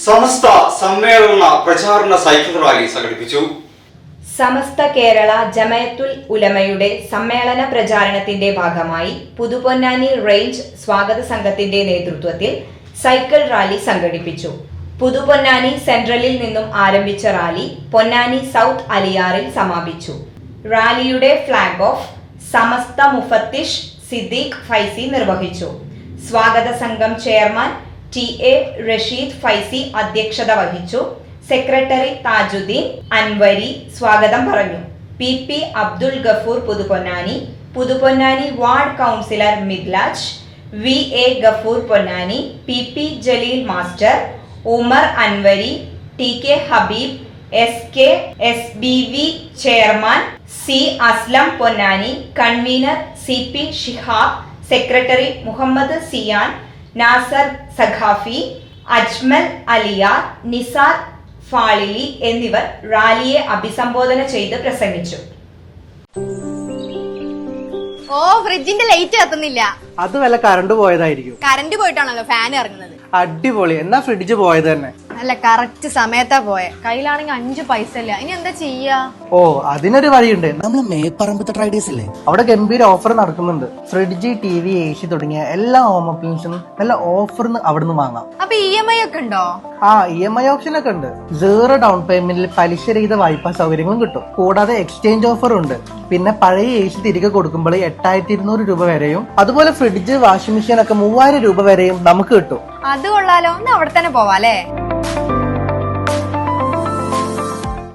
സമസ്ത സമ്മേളന പ്രചാരണ cycle rally സംഘടിപ്പിച്ചു. സമസ്ത കേരള ജമയത്തുൽ ഉലമയുടെ സമ്മേളന പ്രചാരണത്തിന്റെ ഭാഗമായി പുതുപൊന്നാനി റേഞ്ച് സ്വാഗത സംഘത്തിന്റെ നേതൃത്വത്തിൽ സൈക്കിൾ റാലി സംഘടിപ്പിച്ചു. പുതുപൊന്നാനി സെൻട്രലിൽ നിന്നും ആരംഭിച്ച റാലി പൊന്നാനി സൗത്ത് അലിയാറിൽ സമാപിച്ചു. റാലിയുടെ ഫ്ലാഗ് ഓഫ് സമസ്ത മുഫത്തിഷ് സിദ്ദീഖ് ഫൈസി നിർവഹിച്ചു. സ്വാഗത സംഘം ചെയർമാൻ ടി.എ. റഷീദ് ഫൈസി അധ്യക്ഷത വഹിച്ചു. സെക്രട്ടറി താജുദ്ദീൻ അൻവരി സ്വാഗതം പറഞ്ഞു. P. Abdul Gafoor Puthuponnani ward councillor Midlaj, V A. Gafoor Ponnani, P. Jaleel master, Umar Anvari, T K. Habeeb, S B V chairman C. Aslam Ponnani, convener C P. Shihab, secretary Muhammad Siyan, Nasar Saqafi, Ajmal Aliyar, Nizar Falili എന്നിവർ റാലിയെ അഭിസംബോധന ചെയ്ത് പ്രസംഗിച്ചു. ഓ, ഫ്രിഡ്ജിന്റെ ലൈറ്റ് കത്തുന്നില്ല. അത് വല്ല കറണ്ട് പോയതായിരിക്കും. കറണ്ട് പോയിട്ടാണല്ലോ ഫാൻ ഇറങ്ങുന്നത്. അടിപൊളി. എന്നാ ഫ്രിഡ്ജ് പോയത് തന്നെ. അല്ല, കറക്റ്റ് സമയത്താ പോയെ. കയ്യിലാണെങ്കിൽ 5 പൈസ ഇല്ല. ഇനി എന്താ ചെയ്യാ? ഓ, അതിനൊരു വഴിയുണ്ട്. നമ്മള് മേപ്പറമ്പത്തെ ട്രൈഡേഴ്സ് അല്ലേ, അവിടെ ഗംഭീര ഓഫർ നടക്കുന്നുണ്ട്. ഫ്രിഡ്ജ്, TV, AC തുടങ്ങിയ എല്ലാ ഹോം അപ്ലയൻസിനും നല്ല ഓഫറിന് അവിടുന്ന് വാങ്ങാം. അപ്പൊ EMI ഒക്കെ ഉണ്ടോ? ആ, EMI ഓപ്ഷൻ ഒക്കെ ഉണ്ട്. 0 ഡൗൺ പേയ്മെന്റിൽ പലിശരഹിത വായ്പാ സൗകര്യങ്ങളും കിട്ടും. കൂടാതെ എക്സ്ചേഞ്ച് ഓഫർ ഉണ്ട്. പിന്നെ പഴയ AC തിരികെ കൊടുക്കുമ്പോൾ 8200 രൂപ വരെയും, അതുപോലെ ഫ്രിഡ്ജ്, വാഷിംഗ് മെഷീൻ ഒക്കെ 3000 രൂപ വരെയും നമുക്ക് കിട്ടും. അത് കൊള്ളാലോ. ഒന്ന് അവിടെ തന്നെ പോവാല്ലേ?